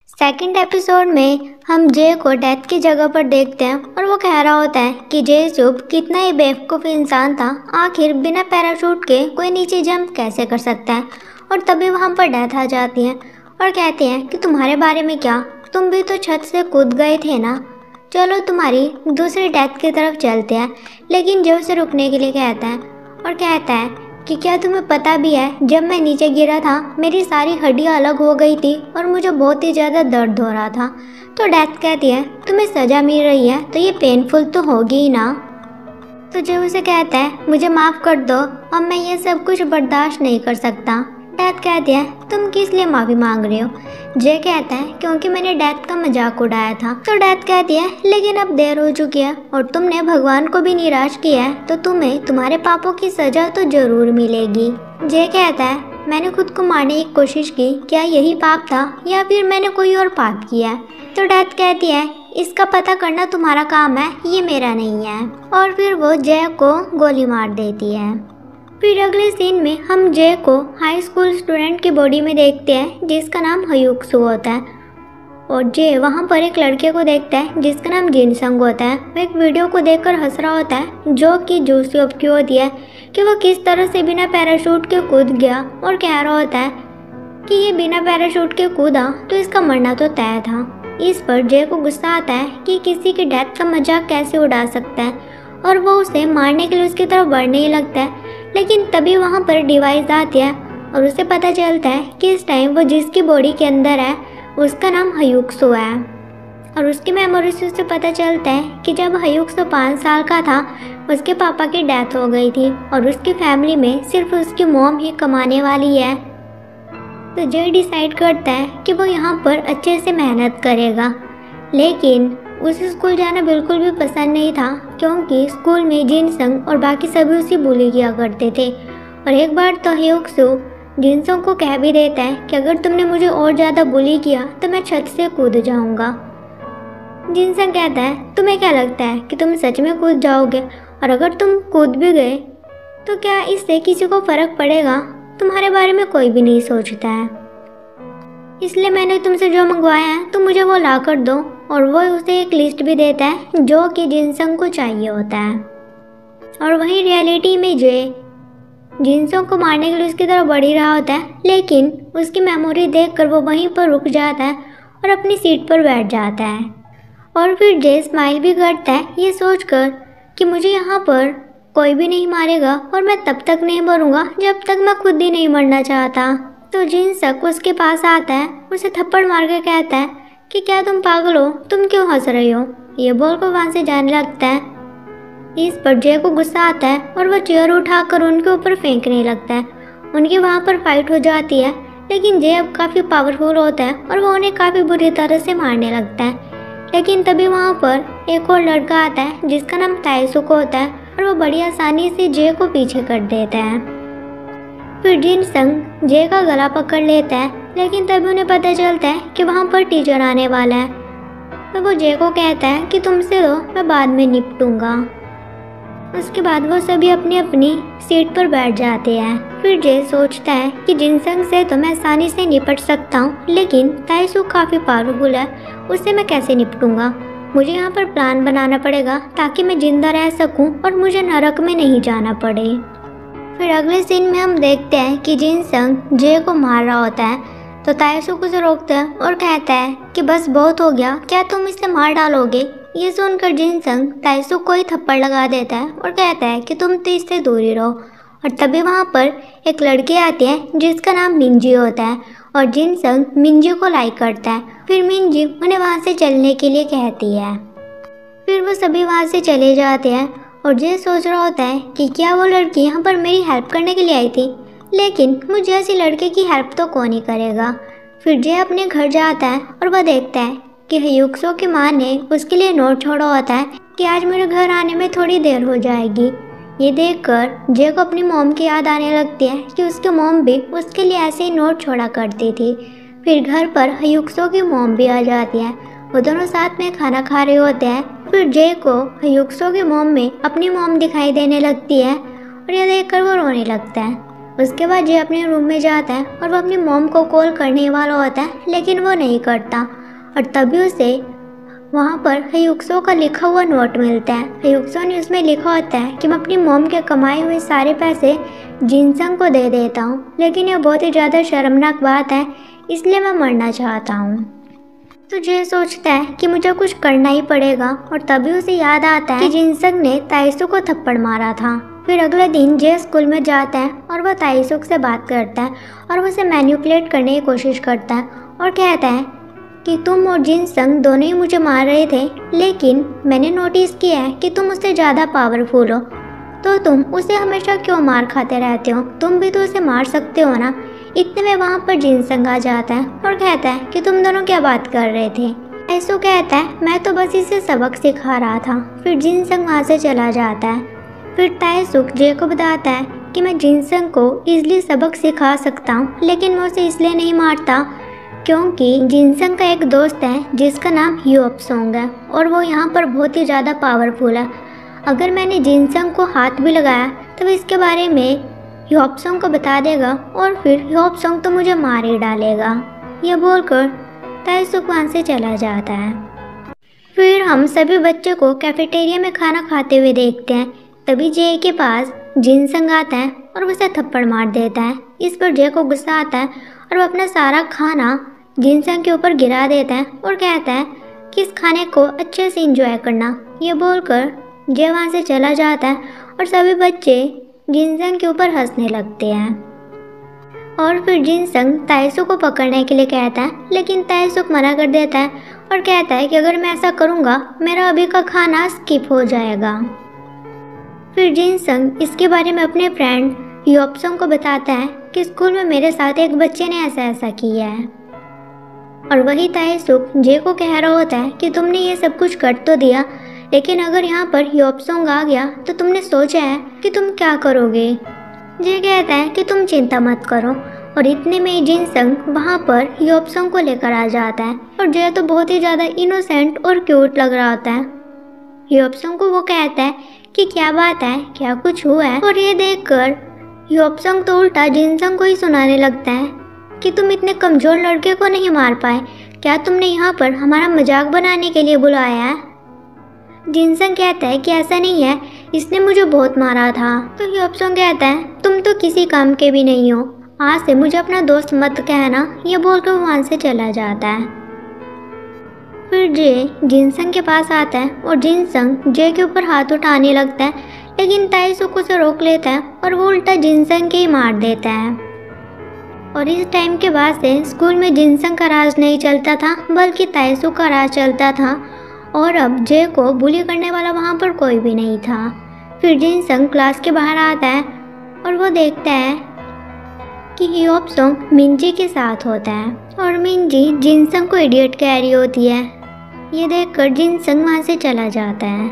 Second episode में हम जे को डेथ की जगह पर देखते हैं और वो कह रहा होता है कि जे शुभ कितना ही बेवकूफ़ इंसान था, आखिर बिना पैराशूट के कोई नीचे जंप कैसे कर सकता है। और तभी वहाँ पर डेथ आ जाती है और कहती हैं कि तुम्हारे बारे में क्या, तुम भी तो छत से कूद गए थे ना, चलो तुम्हारी दूसरी डेथ की तरफ चलते हैं। लेकिन जे उसे रुकने के लिए कहता है और कहता है कि क्या तुम्हें पता भी है, जब मैं नीचे गिरा था मेरी सारी हड्डियां अलग हो गई थी और मुझे बहुत ही ज़्यादा दर्द हो रहा था। तो डेथ कहती है तुम्हें सज़ा मिल रही है तो ये पेनफुल तो होगी ही ना। तो जो उसे कहता है मुझे माफ़ कर दो, अब मैं ये सब कुछ बर्दाश्त नहीं कर सकता। डेथ कहती है तुम किस लिए माफ़ी मांग रहे हो। जे कहता है क्योंकि मैंने डेथ का मजाक उड़ाया था। तो डेथ कहती है लेकिन अब देर हो चुकी है और तुमने भगवान को भी निराश किया है, तो तुम्हें तुम्हारे पापों की सज़ा तो ज़रूर मिलेगी। जे कहता है मैंने खुद को मारने की कोशिश की, क्या यही पाप था या फिर मैंने कोई और पाप किया। तो डेथ कहती है इसका पता करना तुम्हारा काम है, ये मेरा नहीं है। और फिर वो जय को गोली मार देती है। फिर अगले सीन में हम जय को हाई स्कूल स्टूडेंट की बॉडी में देखते हैं जिसका नाम हयुक्सु होता है। और जय वहाँ पर एक लड़के को देखता है जिसका नाम जिनसंग होता है। वो एक वीडियो को देखकर हंस रहा होता है जो कि जूसुप की होती है कि वो किस तरह से बिना पैराशूट के कूद गया और कह रहा होता है कि ये बिना पैराशूट के कूदा तो इसका मरना तो तय था। इस पर जय को गुस्सा आता है कि किसी की डेथ का मजाक कैसे उड़ा सकता है और वो उसे मारने के लिए उसकी तरफ बढ़ने ही लगता है। लेकिन तभी वहाँ पर डिवाइस आती है और उसे पता चलता है कि इस टाइम वो जिसकी बॉडी के अंदर है उसका नाम हयुक्सु है। और उसकी मेमोरी से उसे पता चलता है कि जब हयुक्सु 5 साल का था उसके पापा की डेथ हो गई थी और उसकी फैमिली में सिर्फ उसकी मॉम ही कमाने वाली है। तो जय डिसाइड करता है कि वो यहाँ पर अच्छे से मेहनत करेगा। लेकिन उसे स्कूल जाना बिल्कुल भी पसंद नहीं था क्योंकि स्कूल में जिनसंग और बाकी सभी उसे बुली किया करते थे। और एक बार तो हयुक्सु जिनसंग को कह भी देता है कि अगर तुमने मुझे और ज़्यादा बुली किया तो मैं छत से कूद जाऊंगा। जिनसंग कहता है तुम्हें क्या लगता है कि तुम सच में कूद जाओगे, और अगर तुम कूद भी गए तो क्या इससे किसी को फ़र्क पड़ेगा, तुम्हारे बारे में कोई भी नहीं सोचता है। इसलिए मैंने तुमसे जो मंगवाया है तुम मुझे वो ला कर दो। और वो उसे एक लिस्ट भी देता है जो कि जिनसंग को चाहिए होता है। और वहीं रियलिटी में जे जिनसंग को मारने के लिए उसकी तरफ बढ़ ही रहा होता है, लेकिन उसकी मेमोरी देखकर वो वहीं पर रुक जाता है और अपनी सीट पर बैठ जाता है। और फिर जे स्माइल भी करता है ये सोचकर कि मुझे यहाँ पर कोई भी नहीं मारेगा और मैं तब तक नहीं मरूंगा जब तक मैं खुद ही नहीं मरना चाहता। तो जिनसंग उसके पास आता है, उसे थप्पड़ मार कर कहता है कि क्या तुम पागल हो, तुम क्यों हंस रहे हो। ये बोलकर वहाँ से जाने लगता है। इस पर जय को गुस्सा आता है और वह चेयर उठाकर उनके ऊपर फेंकने लगता है। उनकी वहाँ पर फाइट हो जाती है, लेकिन जय अब काफ़ी पावरफुल होता है और वो उन्हें काफ़ी बुरी तरह से मारने लगता है। लेकिन तभी वहाँ पर एक और लड़का आता है जिसका नाम ताइसुको होता है और वो बड़ी आसानी से जय को पीछे कर देता है। फिर जिनसंग जय का गला पकड़ लेता है, लेकिन तभी उन्हें पता चलता है कि वहाँ पर टीचर आने वाला है। तो वो जय को कहता है कि तुमसे तो मैं बाद में निपटूंगा। उसके बाद वो सभी अपनी अपनी सीट पर बैठ जाते हैं। फिर जय सोचता है कि जिनसंग से तो मैं आसानी से निपट सकता हूँ, लेकिन ताइसु काफ़ी पावरफुल है, उससे मैं कैसे निपटूंगा। मुझे यहाँ पर प्लान बनाना पड़ेगा ताकि मैं जिंदा रह सकूँ और मुझे नरक में नहीं जाना पड़े। फिर अगले सीन में हम देखते हैं कि जिनसंग जय को मार रहा होता है, तो ताइसुक उसे रोकता है और कहता है कि बस बहुत हो गया, क्या तुम इसे मार डालोगे। ये सुनकर जिनसंग ताइसुक को ही थप्पड़ लगा देता है और कहता है कि तुम तो इससे दूर ही रहो। और तभी वहाँ पर एक लड़की आती है जिसका नाम मिंजी होता है और जिनसंग मिंजी को लाइक करता है। फिर मिंजी उन्हें वहाँ से चलने के लिए कहती है। फिर वो सभी वहाँ से चले जाते हैं और जय सोच रहा होता है कि क्या वो लड़की यहाँ पर मेरी हेल्प करने के लिए आई थी, लेकिन मुझे ऐसी लड़के की हेल्प तो कौन ही करेगा। फिर जय अपने घर जाता है और वह देखता है कि हयुक्सो की माँ ने उसके लिए नोट छोड़ा होता है कि आज मेरे घर आने में थोड़ी देर हो जाएगी। ये देखकर जय को अपनी मॉम की याद आने लगती है कि उसकी मॉम भी उसके लिए ऐसे ही नोट छोड़ा करती थी। फिर घर पर हयुक्सो की मॉम भी आ जाती है, वो दोनों साथ में खाना खा रहे होते हैं। फिर जय को हयुक्सो की मॉम में अपनी मॉम दिखाई देने लगती है और यह देखकर वो रोने लगता है। उसके बाद जे अपने रूम में जाता है और वो अपनी मॉम को कॉल करने वाला होता है, लेकिन वो नहीं करता। और तभी उसे वहाँ पर हयुक्सो का लिखा हुआ नोट मिलता है। हयुक्सो ने उसमें लिखा होता है कि मैं अपनी मॉम के कमाए हुए सारे पैसे जिनसंग को दे देता हूँ, लेकिन यह बहुत ही ज़्यादा शर्मनाक बात है, इसलिए मैं मरना चाहता हूँ। तो जे सोचता है कि मुझे कुछ करना ही पड़ेगा। और तभी उसे याद आता है कि जिनसंग ने ताइसुक को थप्पड़ मारा था। फिर अगले दिन जे स्कूल में जाता है और वह ताइसुक से बात करता है और वो उसे मैनिपुलेट करने की कोशिश करता है और कहता है कि तुम और जिनसंग दोनों ही मुझे मार रहे थे, लेकिन मैंने नोटिस किया है कि तुम उससे ज़्यादा पावरफुल हो, तो तुम उसे हमेशा क्यों मार खाते रहते हो? तुम भी तो उसे मार सकते हो ना। इतने में वहाँ पर जिनसंग आ जाता है और कहता है कि तुम दोनों क्या बात कर रहे थे? ऐसो कहता है मैं तो बस इसे सबक सिखा रहा था। फिर जिनसंग वहाँ से चला जाता है। फिर ताइसुक जे को बताता है कि मैं जिनसंग को इजली सबक सिखा सकता हूँ, लेकिन मैं उसे इसलिए नहीं मारता क्योंकि जिनसंग का एक दोस्त है जिसका नाम ह्योपसोंग है और वो यहाँ पर बहुत ही ज़्यादा पावरफुल है। अगर मैंने जिनसंग को हाथ भी लगाया तो इसके बारे में ह्योपसोंग को बता देगा और फिर ह्योपसोंग तो मुझे मार ही डालेगा। यह बोलकर ताइसुक वहाँ से चला जाता है। फिर हम सभी बच्चे को कैफेटेरिया में खाना खाते हुए देखते हैं। तभी जे के पास जिनसंग आता है और उसे थप्पड़ मार देता है। इस पर जे को गुस्सा आता है और वो अपना सारा खाना जिनसंग के ऊपर गिरा देता है और कहता है कि इस खाने को अच्छे से एंजॉय करना। ये बोलकर जे वहाँ से चला जाता है और सभी बच्चे जिनसंग के ऊपर हंसने लगते हैं। और फिर जिनसंग ताइसुक को पकड़ने के लिए कहता है, लेकिन ताइसुक मना कर देता है और कहता है कि अगर मैं ऐसा करूँगा मेरा अभी का खाना स्किप हो जाएगा। फिर जिनसंग इसके बारे में अपने फ्रेंड ह्योपसोंग को बताता है कि स्कूल में मेरे साथ एक बच्चे ने ऐसा किया है। और वही ताइसुक जे को कह रहा होता है कि तुमने ये सब कुछ कर तो दिया, लेकिन अगर यहाँ पर ह्योपसोंग आ गया तो तुमने सोचा है कि तुम क्या करोगे? जे कहता है कि तुम चिंता मत करो। और इतने में जिनसंग वहाँ पर ह्योपसोंग को लेकर आ जाता है और जे तो बहुत ही ज़्यादा इनोसेंट और क्यूट लग रहा होता है। ह्योपसोंग को वो कहता है कि क्या बात है, क्या कुछ हुआ है? और ये देखकर ह्योपसोंग तो उल्टा जिनसंग को ही सुनाने लगता है कि तुम इतने कमज़ोर लड़के को नहीं मार पाए, क्या तुमने यहाँ पर हमारा मजाक बनाने के लिए बुलाया है? जिनसंग कहता है कि ऐसा नहीं है, इसने मुझे बहुत मारा था। तो ह्योपसोंग कहता है तुम तो किसी काम के भी नहीं हो, आज से मुझे अपना दोस्त मत कहना। ये बोलकर वो वहाँ से चला जाता है। फिर जे जिनसंग के पास आता है और जिनसंग जे के ऊपर हाथ उठाने लगता है, लेकिन ताइसुक उसे रोक लेता है और वो उल्टा जिनसंग के ही मार देता है। और इस टाइम के बाद से स्कूल में जिनसंग का राज नहीं चलता था, बल्कि ताइसुक का राज चलता था। और अब जे को बुली करने वाला वहाँ पर कोई भी नहीं था। फिर जिनसंग क्लास के बाहर आता है और वो देखता है कि ह्योपसोंग मिंजी के साथ होता है और मिंजी जिनसंग को इडियट कह रही होती है। ये देखकर जिनसंग वहाँ से चला जाता है।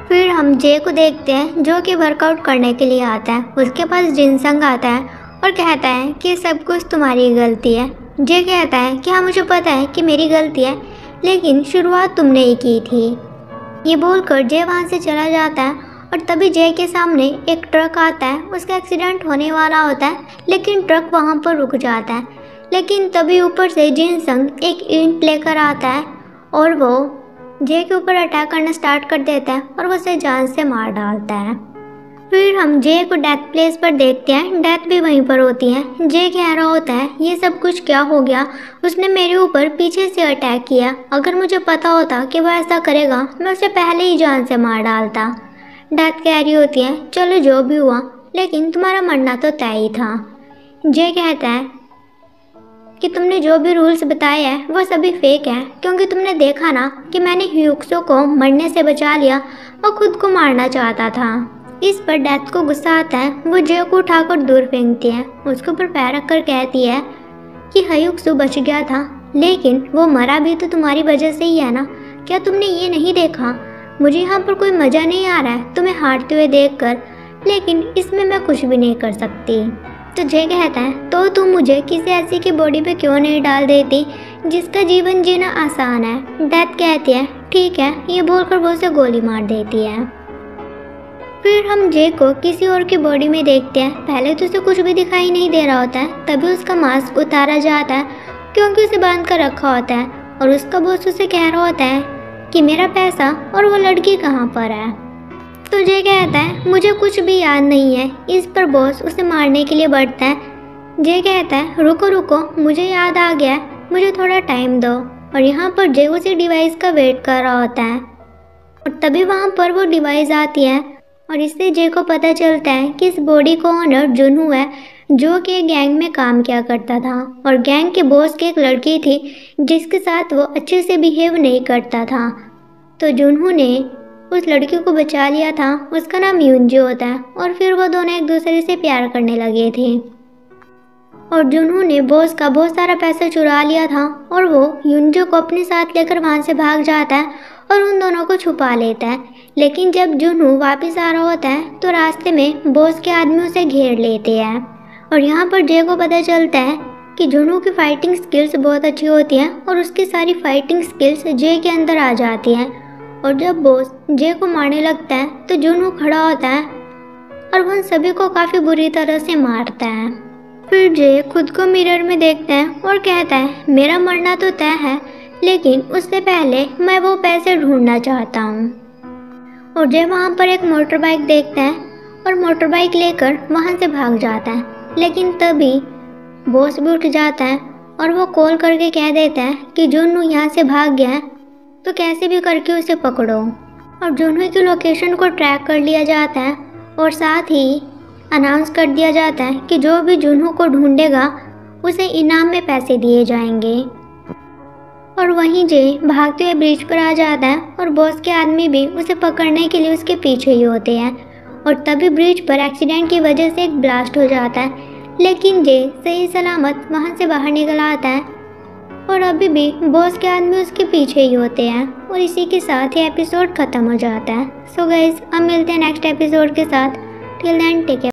फिर हम जे को देखते हैं जो कि वर्कआउट करने के लिए आता है। उसके पास जिनसंग आता है और कहता है कि सब कुछ तुम्हारी गलती है। जे कहता है कि हाँ मुझे पता है कि मेरी गलती है, लेकिन शुरुआत तुमने ही की थी। ये बोलकर जे वहाँ से चला जाता है और तभी जे के सामने एक ट्रक आता है। उसका एक्सीडेंट होने वाला होता है, लेकिन ट्रक वहाँ पर रुक जाता है। लेकिन तभी ऊपर से जिनसंग एक ईंट लेकर आता है और वो जे के ऊपर अटैक करना स्टार्ट कर देता है और वो उसे जान से मार डालता है। फिर हम जे को डेथ प्लेस पर देखते हैं। डेथ भी वहीं पर होती है। जे कह रहा होता है ये सब कुछ क्या हो गया, उसने मेरे ऊपर पीछे से अटैक किया। अगर मुझे पता होता कि वह ऐसा करेगा मैं उसे पहले ही जान से मार डालता। डेथ कह रही होती है चलो जो भी हुआ, लेकिन तुम्हारा मरना तो तय ही था। जे कहता है कि तुमने जो भी रूल्स बताए हैं वो सभी फेक है, क्योंकि तुमने देखा ना कि मैंने ह्यूक्सो को मरने से बचा लिया और खुद को मारना चाहता था। इस पर डेथ को गुस्सा आता है। वो जे को उठाकर दूर फेंकती है। उसके ऊपर पैर रखकर कहती है कि ह्यूक्सो बच गया था, लेकिन वो मरा भी तो तुम्हारी वजह से ही है ना। क्या तुमने ये नहीं देखा? मुझे यहाँ पर कोई मज़ा नहीं आ रहा है तुम्हें हारते हुए देखकर, लेकिन इसमें मैं कुछ भी नहीं कर सकती। तो जे कहता है तो तुम मुझे किसी ऐसी की बॉडी पे क्यों नहीं डाल देती जिसका जीवन जीना आसान है। डेथ कहती है ठीक है। ये बोलकर वो उसे गोली मार देती है। फिर हम जे को किसी और की बॉडी में देखते हैं। पहले तो उसे कुछ भी दिखाई नहीं दे रहा होता है, तभी उसका मास्क उतारा जाता है क्योंकि उसे बांध कर रखा होता है और उसका बॉस उसे कह रहा होता है कि मेरा पैसा और वो लड़की कहाँ पर है। तो जे कहता है मुझे कुछ भी याद नहीं है। इस पर बॉस उसे मारने के लिए बढ़ता है। जे कहता है रुको रुको, मुझे याद आ गया, मुझे थोड़ा टाइम दो। और यहाँ पर जे उसी डिवाइस का वेट कर रहा होता है और तभी वहाँ पर वो डिवाइस आती है और इससे जे को पता चलता है कि इस बॉडी को ओनर जुनू है, जो कि एक गैंग में काम किया करता था और गैंग के बॉस की एक लड़की थी जिसके साथ वो अच्छे से बिहेव नहीं करता था। तो जुनू ने उस लड़की को बचा लिया था, उसका नाम युंजो होता है और फिर वो दोनों एक दूसरे से प्यार करने लगे थे। और जुनू ने बॉस का बहुत सारा पैसा चुरा लिया था और वो युंजो को अपने साथ लेकर वहाँ से भाग जाता है और उन दोनों को छुपा लेता है। लेकिन जब जुनू वापस आ रहा होता है तो रास्ते में बॉस के आदमी उसे घेर लेते हैं और यहाँ पर जे को पता चलता है कि जुनू की फाइटिंग स्किल्स बहुत अच्छी होती हैं और उसकी सारी फाइटिंग स्किल्स जे के अंदर आ जाती हैं। और जब बॉस जे को मारने लगता है तो जुनू खड़ा होता है और वो उन सभी को काफ़ी बुरी तरह से मारता है। फिर जे खुद को मिरर में देखता है और कहता है मेरा मरना तो तय है, लेकिन उससे पहले मैं वो पैसे ढूंढना चाहता हूँ। और जे वहाँ पर एक मोटर बाइक देखता है और मोटर बाइक लेकर वहाँ से भाग जाता है। लेकिन तभी बॉस भी उठ जाता है और वो कॉल करके कह देता है कि जुनू यहाँ से भाग गया है, तो कैसे भी करके उसे पकड़ो। और जुनू की लोकेशन को ट्रैक कर लिया जाता है और साथ ही अनाउंस कर दिया जाता है कि जो भी जुनू को ढूंढेगा उसे इनाम में पैसे दिए जाएंगे। और वहीं जे भागते हुए ब्रिज पर आ जाता है और बॉस के आदमी भी उसे पकड़ने के लिए उसके पीछे ही होते हैं। और तभी ब्रिज पर एक्सीडेंट की वजह से एक ब्लास्ट हो जाता है, लेकिन जे सही सलामत वहां से बाहर निकल आता है और अभी भी बॉस के आदमी उसके पीछे ही होते हैं। और इसी के साथ ही एपिसोड खत्म हो जाता है। सो गाइस, अब मिलते हैं नेक्स्ट एपिसोड के साथ। Till then take care.